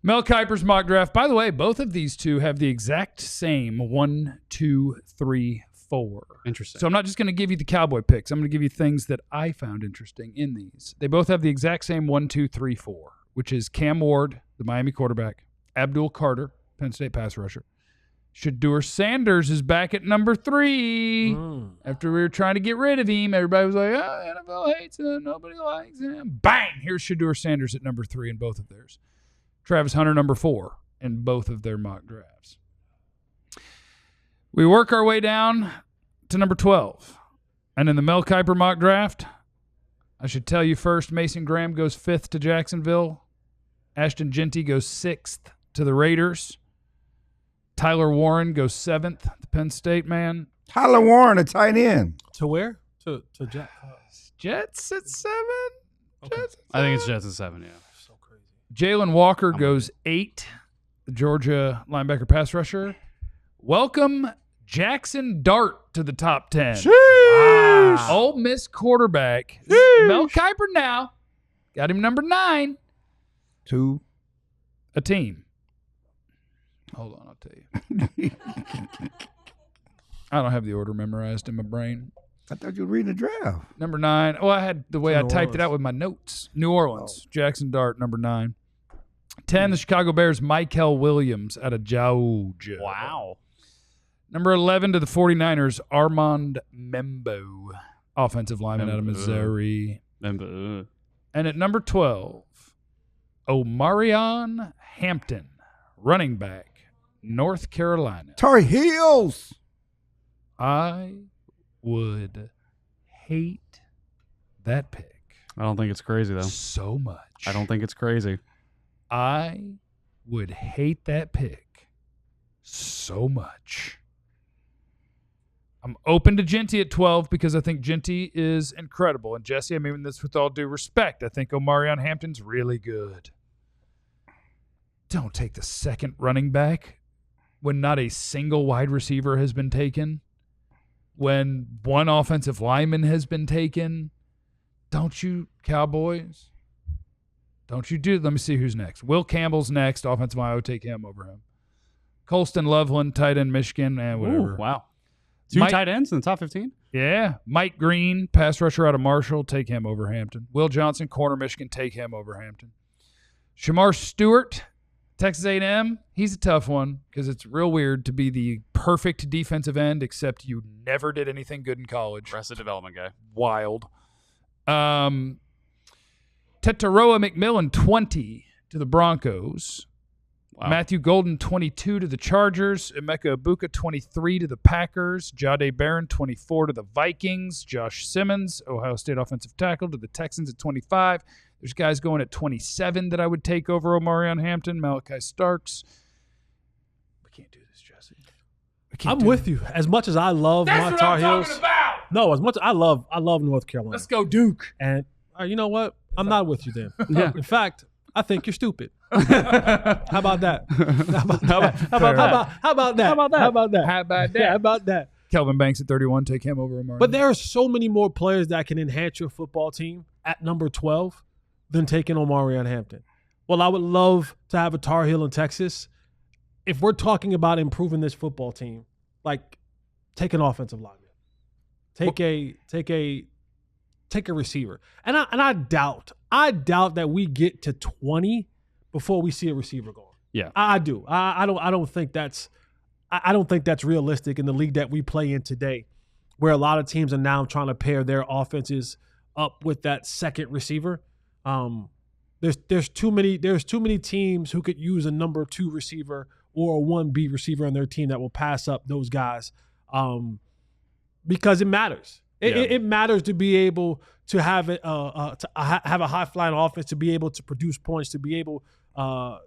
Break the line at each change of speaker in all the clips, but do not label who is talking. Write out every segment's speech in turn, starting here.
Mel Kiper's mock draft. By the way, both of these two have the exact same 1, 2, 3, 4.
Interesting.
So I'm not just going to give you the Cowboy picks. I'm going to give you things that I found interesting in these. They both have the exact same 1, 2, 3, 4, which is Cam Ward, the Miami quarterback, Abdul Carter, Penn State pass rusher. Shedeur Sanders is back at number 3. After we were trying to get rid of him, everybody was like, oh, NFL hates him. Nobody likes him. Bang! Here's Shedeur Sanders at number 3 in both of theirs. Travis Hunter, number 4 in both of their mock drafts. We work our way down to number 12. And in the Mel Kiper mock draft, I should tell you first, Mason Graham goes 5th to Jacksonville. Ashton Jeanty goes 6th to the Raiders. Tyler Warren goes 7th to Penn State, man.
Tyler Warren, a tight end.
To where? To
Jets at 7?
Okay.
Jets at 7?
I think it's Jets at 7, yeah.
So crazy.
Jalen Walker goes 8, the Georgia linebacker pass rusher. Welcome Jackson Dart to the top 10.
Sheesh.
Ole Miss quarterback.
Sheesh.
Mel Kiper now. Got him number 9.
2.
A team. Hold on, I'll tell you. I don't have the order memorized in my brain.
I thought you were reading the draft.
Number 9. Oh, I had the way I
New
typed it
Orleans.
out with my notes. New Orleans. Jackson Dart, number 9. 10, the Chicago Bears, Michael Williams out of Georgia.
Wow.
Number 11 to the 49ers, Armand Membo, offensive lineman out of Missouri. And at number 12, Omarion Hampton, running back, North Carolina.
Tar Heels.
I would hate that pick
I don't think it's crazy, though.
so much.
I don't think it's crazy.
I would hate that pick so much. I'm open to Jeanty at 12 because I think Jeanty is incredible. And Jesse, I mean this with all due respect. I think Omarion Hampton's really good. Don't take the second running back when not a single wide receiver has been taken, when one offensive lineman has been taken. Don't you, Cowboys? Don't you do it. Let me see who's next. Will Campbell's next. Offensive line, I would take him over him. Colston Loveland, tight end, Michigan, and whatever.
Ooh, wow. 2
Mike-
tight ends in the top 15?
Yeah. Mike Green, pass rusher out of Marshall, take him over Hampton. Will Johnson, corner, Michigan, take him over Hampton. Shamar Stewart, Texas A&M, he's a tough one because it's real weird to be the perfect defensive end, except you never did anything good in college.
Arrested development guy.
Wild. Tetaroa McMillan, 20 to the Broncos.
Wow.
Matthew Golden, 22 to the Chargers. Emeka Ibuka, 23 to the Packers. Jahdae Barron, 24 to the Vikings. Josh Simmons, Ohio State offensive tackle, to the Texans at 25. There's guys going at 27 that I would take over Omarion Hampton. Malachi Starks. We can't do this, Jesse.
I'm with you. As much as I love my Tar Heels. No, as much as I love North Carolina.
Let's go, Duke.
And you know what? I'm not with you then.
Yeah.
In fact, I think you're stupid. How about that? How about that? Yeah, how about that?
Kelvin Banks at 31. Take him over Omarion.
But there are so many more players that can enhance your football team at number 12 than taking Omarion Hampton. Well, I would love to have a Tar Heel in Texas. If we're talking about improving this football team, like take an offensive lineman, take a receiver, and I doubt that we get to 20 before we see a receiver going.
Yeah,
I do. I don't think that's realistic in the league that we play in today, where a lot of teams are now trying to pair their offenses up with that second receiver. There's too many teams who could use a number 2 receiver or a 1B receiver on their team that will pass up those guys, because it matters. It matters to be able to have a high flying offense, to be able to produce points, to be able to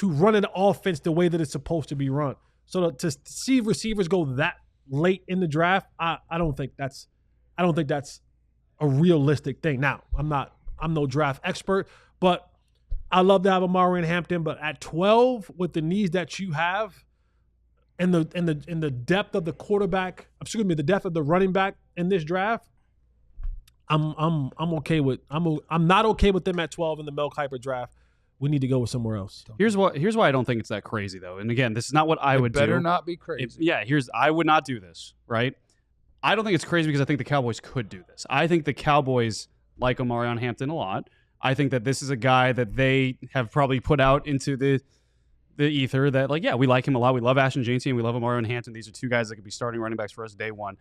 run an offense the way that it's supposed to be run. So to see receivers go that late in the draft, I don't think that's a realistic thing. Now, I'm no draft expert, but I love to have Omarion Hampton. But at 12, with the needs that you have, and the depth of the quarterback, the depth of the running back in this draft, I'm okay with I'm not okay with them at 12 in the Mel Kiper draft we need to go with somewhere else.
Here's why I don't think it's that crazy though. And again, this is not what I would do.
Better not be crazy.
I would not do this, right? I don't think it's crazy because I think the Cowboys could do this. I think the Cowboys like Omarion Hampton a lot. I think that this is a guy that they have probably put out into the ether that, like, yeah, we like him a lot. We love Ashton Jeanty and we love Omarion Hampton. These are two guys that could be starting running backs for us day one.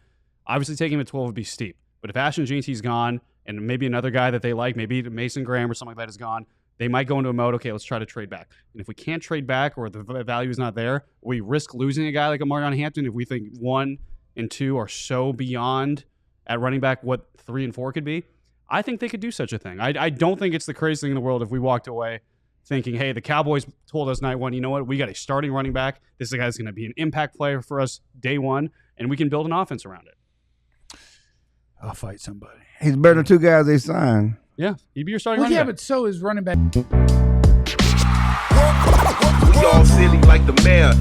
Obviously, taking him at 12 would be steep. But if Ashton Jeanty's gone and maybe another guy that they like, maybe Mason Graham or something like that is gone, they might go into a mode, okay, let's try to trade back. And if we can't trade back or the value is not there, we risk losing a guy like Omarion Hampton if we think 1 and 2 are so beyond at running back what 3 and 4 could be. I think they could do such a thing. I don't think it's the craziest thing in the world if we walked away thinking, hey, the Cowboys told us night one, you know what, we got a starting running back. This is a guy that's going to be an impact player for us day one, and we can build an offense around it.
I'll fight somebody.
He's better than 2 guys they signed.
Yeah, he'd be your starting
Well,
running
yeah,
back.
but so is running back.
We all silly like the mayor.